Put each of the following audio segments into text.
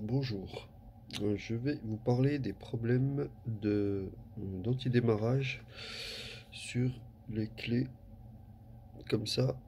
Bonjour, je vais vous parler des problèmes d'antidémarrage sur les clés comme ça,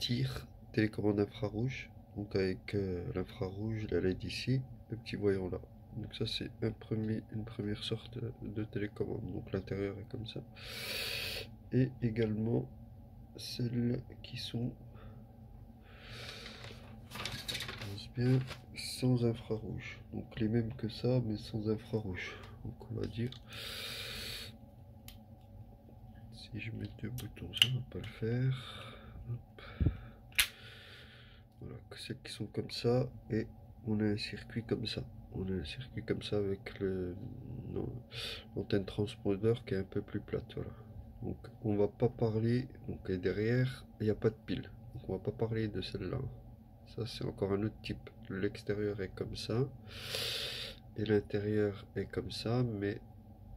tir, télécommande infrarouge, donc avec l'infrarouge, la LED ici, le petit voyant là. Donc ça c'est une première sorte de télécommande, donc l'intérieur est comme ça. Et également celles qui sont bien sans infrarouge, donc les mêmes que ça mais sans infrarouge, donc on va dire si je mets deux boutons ça va pas le faire. Hop. Voilà, celles qui sont comme ça, et on a un circuit comme ça, avec l'antenne transpondeur qui est un peu plus plate. Voilà, donc on va pas parler, donc et derrière il n'y a pas de pile, donc on va pas parler de celle-là. Ça c'est encore un autre type. L'extérieur est comme ça et l'intérieur est comme ça, mais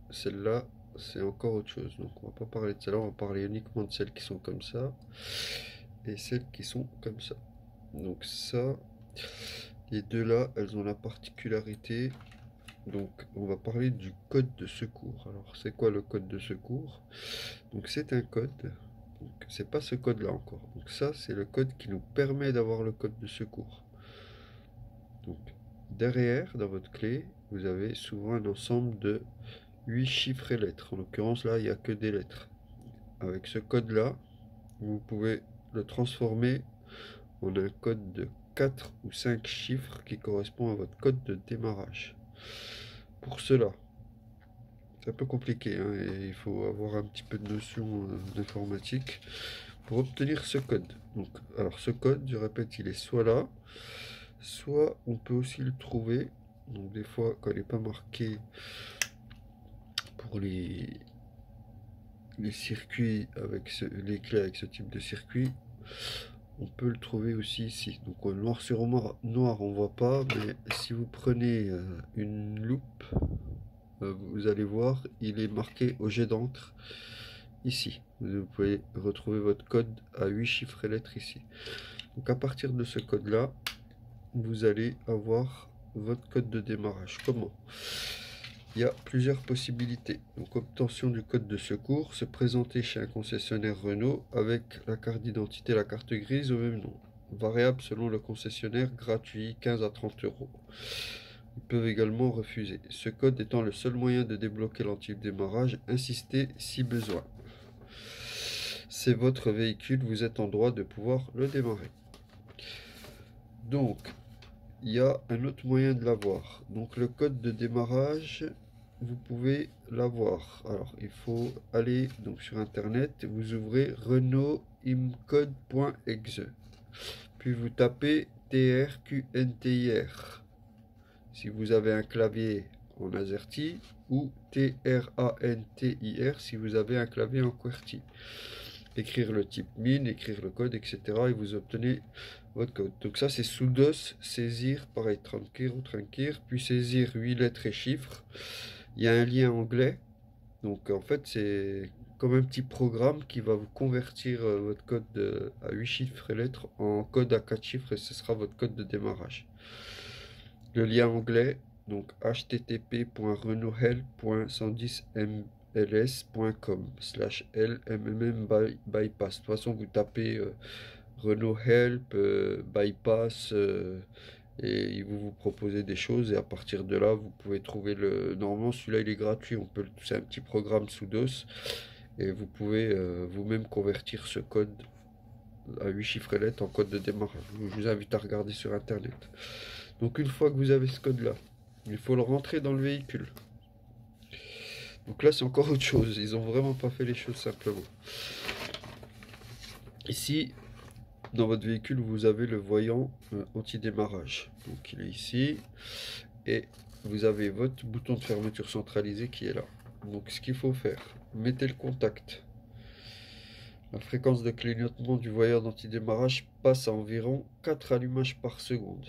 celle-là c'est encore autre chose. Donc on va pas parler de celle-là, on va parler uniquement de celles qui sont comme ça et celles qui sont comme ça. Donc ça, les deux là, elles ont la particularité. Donc on va parler du code de secours. Alors c'est quoi le code de secours? Donc c'est un code. Donc c'est pas ce code là encore. Donc ça c'est le code qui nous permet d'avoir le code de secours. Donc derrière dans votre clé, vous avez souvent un ensemble de 8 chiffres et lettres. En l'occurrence là, il n'y a que des lettres. Avec ce code là, vous pouvez le transformer en un code de 4 ou 5 chiffres qui correspond à votre code de démarrage. Pour cela, c'est un peu compliqué, hein, et il faut avoir un petit peu de notion d'informatique pour obtenir ce code. Donc, alors ce code, je répète, il est soit là, soit on peut aussi le trouver. Donc des fois, quand il n'est pas marqué pour les circuits avec les clés avec ce type de circuit, on peut le trouver aussi ici. Donc noir sur noir on voit pas, mais si vous prenez une loupe, vous allez voir, il est marqué au jet d'encre ici. Vous pouvez retrouver votre code à 8 chiffres et lettres ici. Donc à partir de ce code là, vous allez avoir votre code de démarrage. Comment? Il y a plusieurs possibilités. Donc obtention du code de secours, se présenter chez un concessionnaire Renault avec la carte d'identité, la carte grise au même nom. Variable selon le concessionnaire, gratuit 15 à 30 euros. Ils peuvent également refuser. Ce code étant le seul moyen de débloquer l'anti-démarrage, insistez si besoin. C'est votre véhicule, vous êtes en droit de pouvoir le démarrer. Donc, il y a un autre moyen de l'avoir. Donc le code de démarrage, vous pouvez l'avoir. Alors il faut aller donc sur internet, vous ouvrez renaultimcode.exe, puis vous tapez TRQNTIR si vous avez un clavier en AZERTY, ou TRANTIR si vous avez un clavier en QWERTY. Écrire le type MIN, écrire le code, etc. et vous obtenez votre code. Donc ça c'est sous DOS, saisir, pareil, tranquir ou tranquir, puis saisir 8 lettres et chiffres. Il y a un lien anglais, donc en fait c'est comme un petit programme qui va vous convertir votre code à 8 chiffres et lettres en code à 4 chiffres, et ce sera votre code de démarrage. Le lien anglais, donc http://renaulthelp.110mls.com/lmmm bypass. De toute façon vous tapez Renault Help, bypass, et ils vont vous proposer des choses, et à partir de là vous pouvez trouver normalement celui-là il est gratuit, c'est un petit programme sous DOS, et vous pouvez vous-même convertir ce code à 8 chiffres et lettres en code de démarrage. Je vous invite à regarder sur internet. Donc une fois que vous avez ce code là, il faut le rentrer dans le véhicule. Donc là c'est encore autre chose, ils ont vraiment pas fait les choses simplement. Ici dans votre véhicule vous avez le voyant anti-démarrage, donc il est ici, et vous avez votre bouton de fermeture centralisé qui est là. Donc ce qu'il faut faire, mettez le contact. La fréquence de clignotement du voyant d'antidémarrage passe à environ 4 allumages par seconde.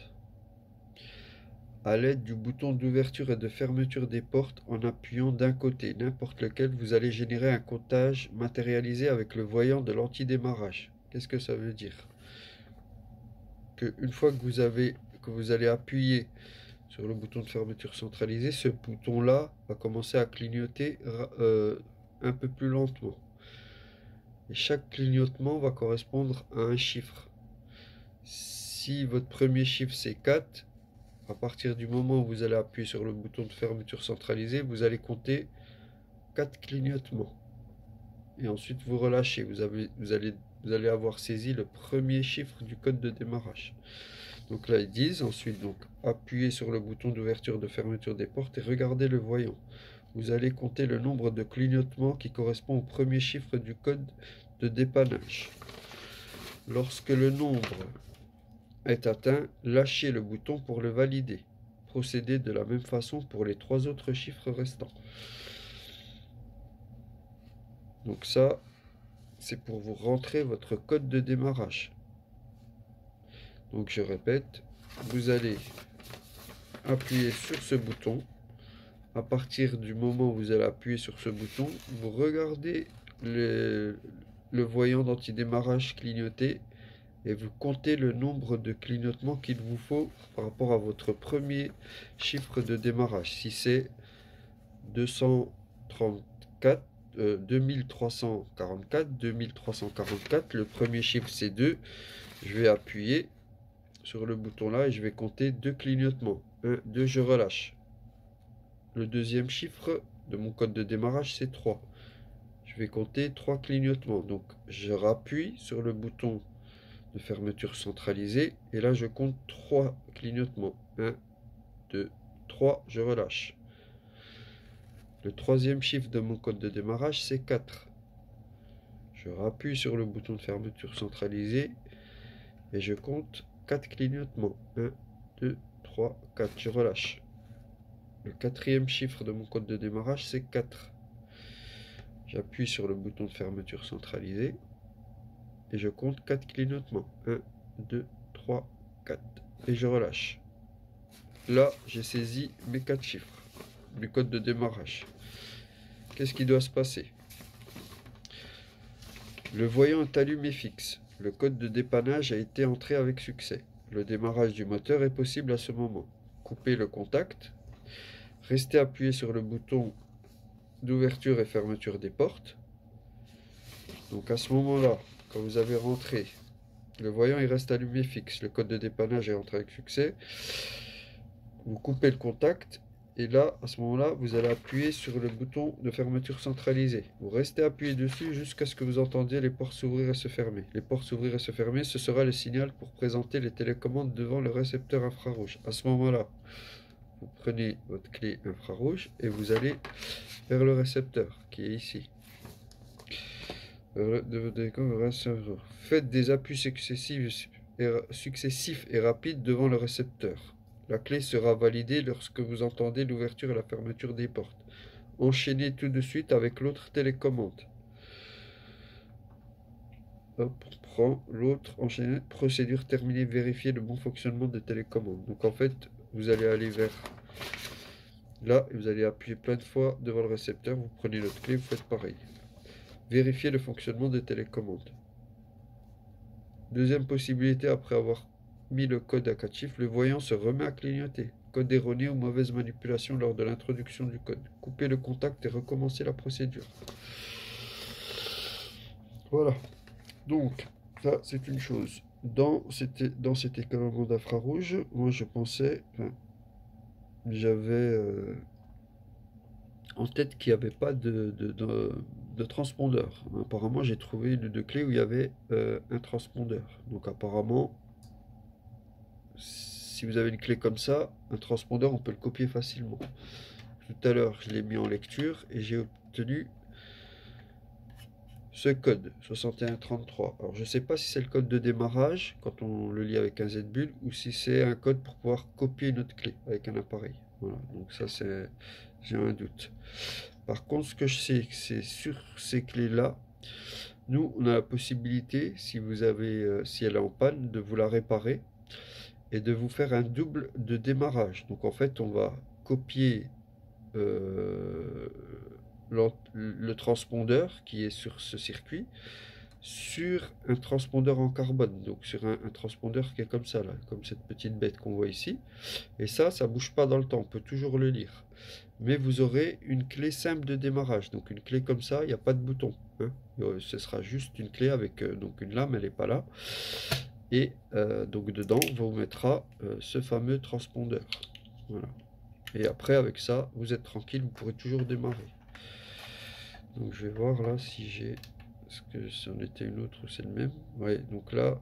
À l'aide du bouton d'ouverture et de fermeture des portes, en appuyant d'un côté, n'importe lequel, vous allez générer un comptage matérialisé avec le voyant de l'antidémarrage. Qu'est-ce que ça veut dire? Que une fois que vous avez que vous allez appuyer sur le bouton de fermeture centralisée, ce bouton-là va commencer à clignoter un peu plus lentement. Et chaque clignotement va correspondre à un chiffre. Si votre premier chiffre c'est 4, à partir du moment où vous allez appuyer sur le bouton de fermeture centralisée, vous allez compter 4 clignotements. Et ensuite vous relâchez. Vous allez avoir saisi le premier chiffre du code de démarrage. Donc là ils disent ensuite donc appuyez sur le bouton d'ouverture de fermeture des portes et regardez le voyant. Vous allez compter le nombre de clignotements qui correspond au premier chiffre du code de dépannage. Lorsque le nombre est atteint, lâchez le bouton pour le valider. Procédez de la même façon pour les 3 autres chiffres restants. Donc ça, c'est pour vous rentrer votre code de démarrage. Donc je répète, vous allez appuyer sur ce bouton. À partir du moment où vous allez appuyer sur ce bouton, vous regardez le voyant d'antidémarrage clignoter et vous comptez le nombre de clignotements qu'il vous faut par rapport à votre premier chiffre de démarrage. Si c'est 2344, le premier chiffre c'est 2, je vais appuyer sur le bouton là et je vais compter 2 clignotements. 1, 2, je relâche. Le deuxième chiffre de mon code de démarrage c'est 3. Je vais compter 3 clignotements. Donc je rappuie sur le bouton de fermeture centralisée et là je compte 3 clignotements. 1, 2, 3, je relâche. Le troisième chiffre de mon code de démarrage c'est 4. Je rappuie sur le bouton de fermeture centralisée et je compte 4 clignotements. 1, 2, 3, 4, je relâche. Le quatrième chiffre de mon code de démarrage c'est 4. J'appuie sur le bouton de fermeture centralisée et je compte 4 clignotements. 1, 2, 3, 4 et je relâche. Là, j'ai saisi mes 4 chiffres du code de démarrage. Qu'est-ce qui doit se passer? Le voyant est allumé fixe. Le code de dépannage a été entré avec succès. Le démarrage du moteur est possible à ce moment. Coupez le contact. Restez appuyé sur le bouton d'ouverture et fermeture des portes. Donc à ce moment-là, quand vous avez rentré, le voyant il reste allumé fixe. Le code de dépannage est rentré avec succès. Vous coupez le contact et là, à ce moment-là, vous allez appuyer sur le bouton de fermeture centralisée. Vous restez appuyé dessus jusqu'à ce que vous entendiez les portes s'ouvrir et se fermer. Les portes s'ouvrir et se fermer, ce sera le signal pour présenter les télécommandes devant le récepteur infrarouge. À ce moment-là, vous prenez votre clé infrarouge et vous allez vers le récepteur qui est ici. Faites des appuis successifs et rapides devant le récepteur. La clé sera validée lorsque vous entendez l'ouverture et la fermeture des portes. Enchaînez tout de suite avec l'autre télécommande. Hop, on prend l'autre, enchaîner, procédure terminée, vérifier le bon fonctionnement de télécommande. Donc en fait, vous allez aller vers là et vous allez appuyer plein de fois devant le récepteur. Vous prenez l'autre clé, vous faites pareil. Vérifier le fonctionnement des télécommandes. Deuxième possibilité, après avoir mis le code à 4 chiffres, le voyant se remet à clignoter. Code erroné ou mauvaise manipulation lors de l'introduction du code. Coupez le contact et recommencez la procédure. Voilà. Donc, ça c'est une chose. Dans cette télécommande infrarouge, moi je pensais, j'avais en tête qu'il n'y avait pas de transpondeur. Apparemment, j'ai trouvé une de clés où il y avait un transpondeur. Donc apparemment, si vous avez une clé comme ça, un transpondeur, on peut le copier facilement. Tout à l'heure, je l'ai mis en lecture et j'ai obtenu ce code 6133. Alors je ne sais pas si c'est le code de démarrage quand on le lit avec un ZBull ou si c'est un code pour pouvoir copier une autre clé avec un appareil. Voilà, donc ça c'est, j'ai un doute. Par contre, ce que je sais, c'est sur ces clés-là, nous on a la possibilité, si vous avez, si elle est en panne, de vous la réparer et de vous faire un double de démarrage. Donc en fait, on va copier le transpondeur qui est sur ce circuit sur un transpondeur en carbone, donc sur un transpondeur qui est comme ça, là, comme cette petite bête qu'on voit ici. Et ça bouge pas dans le temps, on peut toujours le lire. Mais vous aurez une clé simple de démarrage, donc une clé comme ça, il n'y a pas de bouton, hein. Ce sera juste une clé avec donc une lame, elle n'est pas là. Et donc dedans, on vous mettra ce fameux transpondeur. Voilà. Et après, avec ça, vous êtes tranquille, vous pourrez toujours démarrer. Donc je vais voir là si j'ai... Est-ce que c'en était une autre ou c'est le même? Ouais, donc là,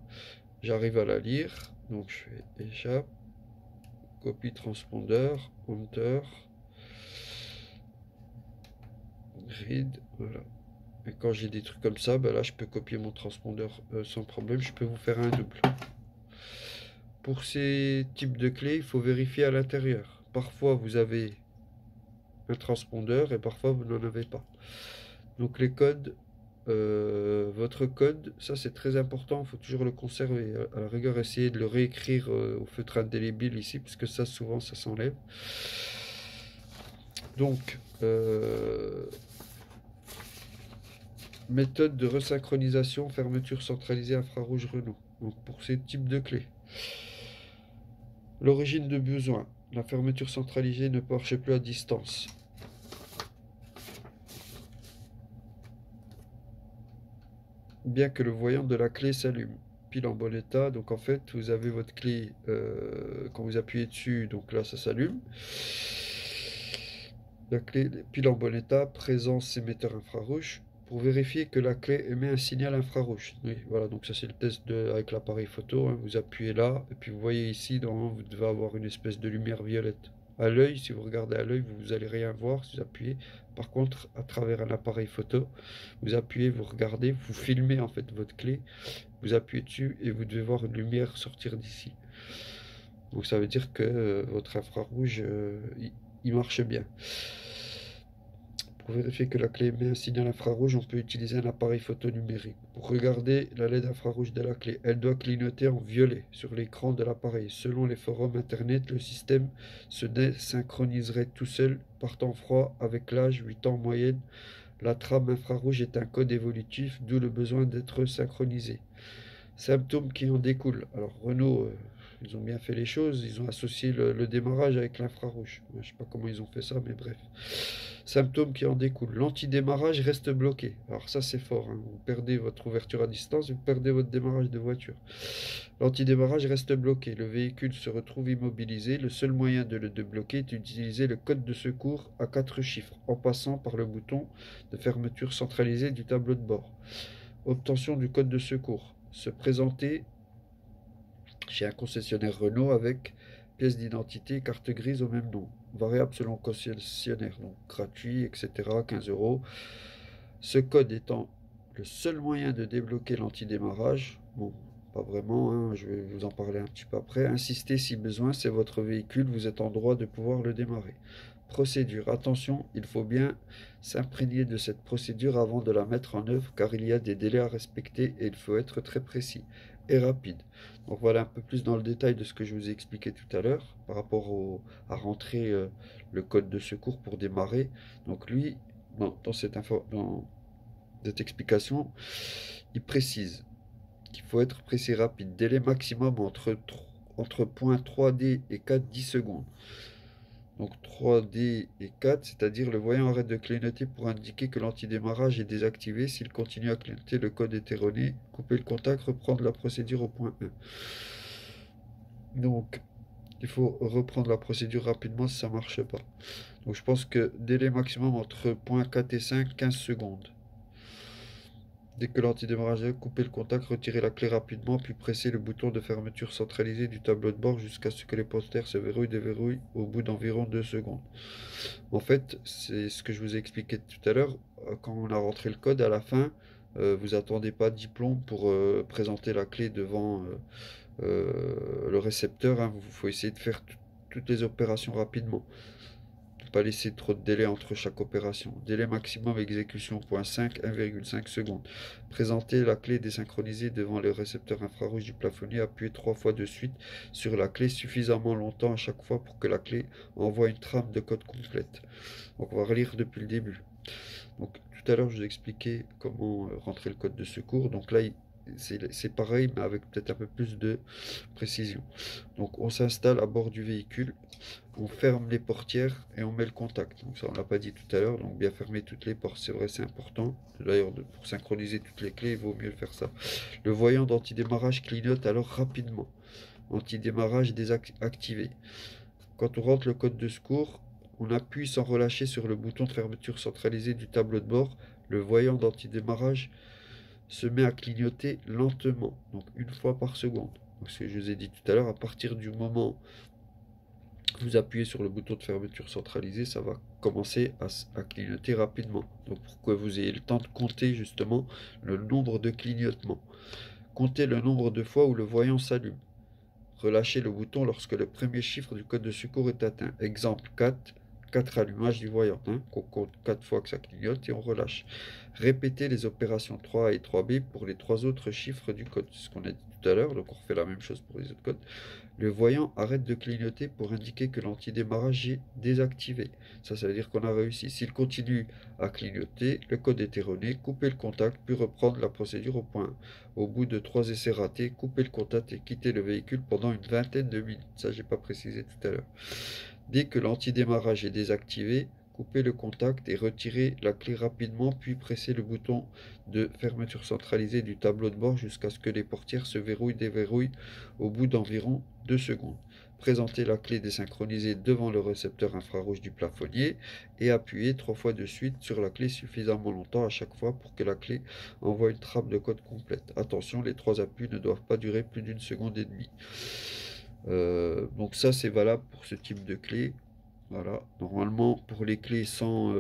j'arrive à la lire. Donc je fais échappe, copie transpondeur, enter, read, voilà. Et quand j'ai des trucs comme ça, ben là je peux copier mon transpondeur sans problème, je peux vous faire un double. Pour ces types de clés, il faut vérifier à l'intérieur. Parfois vous avez un transpondeur et parfois vous n'en avez pas. Donc les codes, votre code, ça c'est très important, il faut toujours le conserver. À la rigueur, essayez de le réécrire au feutre indélébile ici, parce que ça souvent ça s'enlève. Donc, méthode de resynchronisation, fermeture centralisée infrarouge Renault. Donc pour ces types de clés. L'origine de besoin. La fermeture centralisée ne marche plus à distance. Bien que le voyant de la clé s'allume. Pile en bon état. Donc en fait, vous avez votre clé, quand vous appuyez dessus, donc là ça s'allume. La clé pile en bon état, présence émetteur infrarouge. Pour vérifier que la clé émet un signal infrarouge. Oui, voilà, donc ça c'est le test avec l'appareil photo, hein. Vous appuyez là, et puis vous voyez ici, normalement vous devez avoir une espèce de lumière violette. À l'œil, si vous regardez à l'œil, vous n'allez rien voir si vous appuyez. Par contre, à travers un appareil photo, vous appuyez, vous regardez, vous filmez en fait votre clé, vous appuyez dessus et vous devez voir une lumière sortir d'ici. Donc ça veut dire que votre infrarouge, il marche bien. Pour vérifier que la clé émet un signal infrarouge, on peut utiliser un appareil photo numérique. Pour regarder la LED infrarouge de la clé, elle doit clignoter en violet sur l'écran de l'appareil. Selon les forums internet, le système se désynchroniserait tout seul, partant froid avec l'âge, 8 ans en moyenne. La trame infrarouge est un code évolutif, d'où le besoin d'être synchronisé. Symptômes qui en découlent. Alors Renault, ils ont bien fait les choses, ils ont associé le démarrage avec l'infrarouge. Je ne sais pas comment ils ont fait ça, mais bref. Symptômes qui en découlent. L'antidémarrage reste bloqué. Alors ça c'est fort, hein. Vous perdez votre ouverture à distance, vous perdez votre démarrage de voiture. L'antidémarrage reste bloqué. Le véhicule se retrouve immobilisé. Le seul moyen de le débloquer est d'utiliser le code de secours à 4 chiffres, en passant par le bouton de fermeture centralisée du tableau de bord. Obtention du code de secours. Se présenter chez un concessionnaire Renault avec pièce d'identité, carte grise au même nom. Variable selon concessionnaire, donc gratuit, etc. 15 €. Ce code étant le seul moyen de débloquer l'antidémarrage. Bon, pas vraiment, hein, je vais vous en parler un petit peu après. Insistez si besoin, c'est votre véhicule, vous êtes en droit de pouvoir le démarrer. Procédure. Attention, il faut bien s'imprégner de cette procédure avant de la mettre en œuvre car il y a des délais à respecter et il faut être très précis et rapide. Donc voilà un peu plus dans le détail de ce que je vous ai expliqué tout à l'heure par rapport à rentrer le code de secours pour démarrer. Donc lui, dans cette explication, il précise qu'il faut être précis et rapide. Délai maximum entre points 3D et 4, 10 secondes. Donc 3D et 4, c'est-à-dire le voyant arrête de clignoter pour indiquer que l'antidémarrage est désactivé. S'il continue à clignoter, le code est erroné. Couper le contact, reprendre la procédure au point 1. Donc, il faut reprendre la procédure rapidement si ça ne marche pas. Donc je pense que délai maximum entre points 4 et 5, 15 secondes. Dès que l'antidémarrage est, coupez le contact, retirez la clé rapidement, puis pressez le bouton de fermeture centralisée du tableau de bord jusqu'à ce que les posters se verrouillent, déverrouillent au bout d'environ 2 secondes. En fait, c'est ce que je vous ai expliqué tout à l'heure. Quand on a rentré le code, à la fin, vous attendez pas 10 plombs pour présenter la clé devant le récepteur, hein. Il faut essayer de faire toutes les opérations rapidement. Pas laisser trop de délai entre chaque opération. Délai maximum exécution, point 5, 1,5 secondes. Présenter la clé désynchronisée devant le récepteur infrarouge du plafonnier. Appuyez 3 fois de suite sur la clé suffisamment longtemps à chaque fois pour que la clé envoie une trame de code complète. Donc on va relire depuis le début. Donc tout à l'heure, je vous ai expliqué comment rentrer le code de secours. Donc là, c'est pareil, mais avec peut-être un peu plus de précision. Donc on s'installe à bord du véhicule, on ferme les portières et on met le contact. Donc ça, on l'a pas dit tout à l'heure, donc bien fermer toutes les portes, c'est vrai, c'est important. D'ailleurs, pour synchroniser toutes les clés, il vaut mieux faire ça. Le voyant d'antidémarrage clignote alors rapidement. Antidémarrage désactivé. Quand on rentre le code de secours, on appuie sans relâcher sur le bouton de fermeture centralisée du tableau de bord. Le voyant d'antidémarrage se met à clignoter lentement, donc une fois par seconde. Donc, ce que je vous ai dit tout à l'heure, à partir du moment où vous appuyez sur le bouton de fermeture centralisée, ça va commencer à clignoter rapidement. Donc pour que vous ayez le temps de compter justement le nombre de clignotements. Comptez le nombre de fois où le voyant s'allume. Relâchez le bouton lorsque le premier chiffre du code de secours est atteint. Exemple 4, 4 allumages du voyant. On compte 4 fois que ça clignote et on relâche. Répétez les opérations 3A et 3B pour les 3 autres chiffres du code. C'est ce qu'on a dit tout à l'heure, donc on refait la même chose pour les autres codes. Le voyant arrête de clignoter pour indiquer que l'antidémarrage est désactivé. Ça veut dire qu'on a réussi. S'il continue à clignoter, le code est erroné. Coupez le contact, puis reprendre la procédure au point 1. Au bout de 3 essais ratés, coupez le contact et quittez le véhicule pendant une vingtaine de minutes. Ça, j'ai pas précisé tout à l'heure. Dès que l'antidémarrage est désactivé, coupez le contact et retirez la clé rapidement, puis pressez le bouton de fermeture centralisée du tableau de bord jusqu'à ce que les portières se verrouillent, déverrouillent au bout d'environ 2 secondes. Présentez la clé désynchronisée devant le récepteur infrarouge du plafonnier et appuyez 3 fois de suite sur la clé suffisamment longtemps à chaque fois pour que la clé envoie une trappe de code complète. Attention, les 3 appuis ne doivent pas durer plus d'1 seconde et demie. Donc ça, c'est valable pour ce type de clé. Voilà, normalement pour les clés sans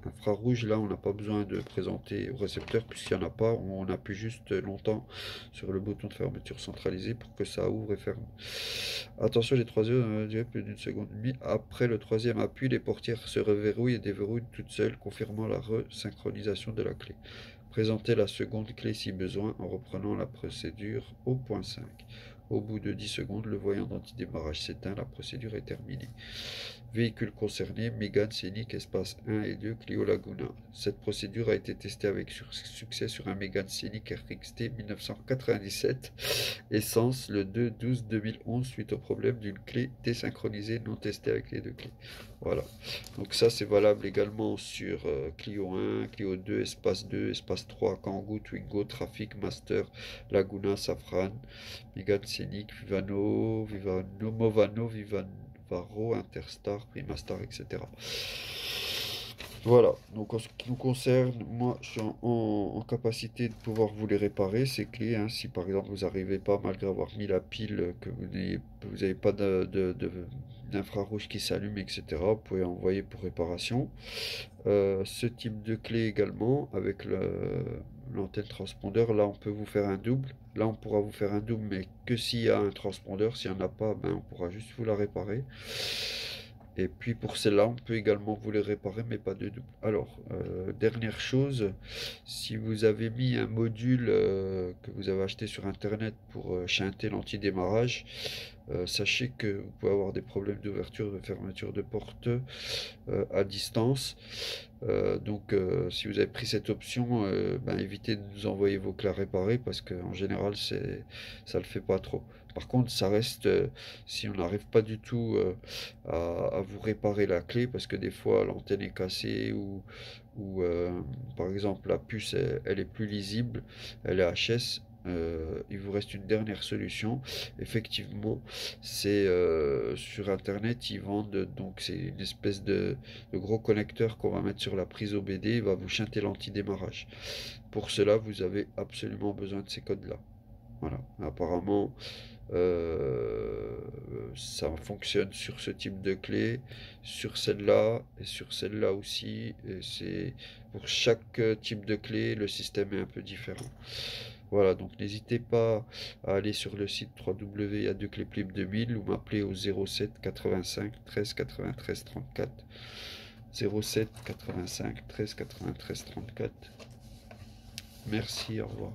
infrarouge, là on n'a pas besoin de présenter au récepteur puisqu'il n'y en a pas, on appuie juste longtemps sur le bouton de fermeture centralisée pour que ça ouvre et ferme. Attention, les 3 heures durent plus d'une seconde et demie. Après le troisième appui, les portières se reverrouillent et déverrouillent toutes seules, confirmant la resynchronisation de la clé. Présentez la seconde clé si besoin en reprenant la procédure au point 5. Au bout de 10 secondes, le voyant d'antidémarrage s'éteint, la procédure est terminée. Véhicule concerné, Mégane Scénic Espace 1 et 2 Clio Laguna. Cette procédure a été testée avec succès sur un Mégane Scénic RXT 1997, essence le 2-12-2011 suite au problème d'une clé désynchronisée non testée avec les deux clés. Voilà, donc ça c'est valable également sur Clio 1, Clio 2, Espace 2, Espace 3, Kangoo, Twingo, Trafic, Master, Laguna, Safran, Mégane Scénic, Movano, Vivaro, Interstar, Primastar, etc. Voilà, donc en ce qui nous concerne, moi je suis en capacité de pouvoir vous les réparer, ces clés, hein. Si par exemple vous n'arrivez pas, malgré avoir mis la pile, que vous n'avez pas d'infrarouge qui s'allume, etc., vous pouvez envoyer pour réparation. Ce type de clé également, avec l'antenne transpondeur, là on peut vous faire un double. Là on pourra vous faire un double, mais que s'il y a un transpondeur. S'il n'y en a pas, ben, on pourra juste vous la réparer. Et puis pour celle-là, on peut également vous les réparer, mais pas de double. Alors, dernière chose, si vous avez mis un module que vous avez acheté sur Internet pour chanter l'antidémarrage, sachez que vous pouvez avoir des problèmes d'ouverture, de fermeture de porte à distance. Donc si vous avez pris cette option, ben, évitez de nous envoyer vos clés à réparer parce qu'en général ça le fait pas trop. Par contre, ça reste, si on n'arrive pas du tout à vous réparer la clé, parce que des fois l'antenne est cassée ou par exemple la puce elle est plus lisible, elle est HS. Il vous reste une dernière solution. Effectivement, c'est sur internet, ils vendent, donc c'est une espèce de gros connecteur qu'on va mettre sur la prise OBD, il va vous chanter l'antidémarrage. Pour cela, vous avez absolument besoin de ces codes-là. Voilà, apparemment, ça fonctionne sur ce type de clé, sur celle-là et sur celle-là aussi. Et c'est pour chaque type de clé, le système est un peu différent. Voilà, donc n'hésitez pas à aller sur le site www.adeclésplib 2000 ou m'appeler au 07 85 13 93 34. 07 85 13 93 34. Merci, au revoir.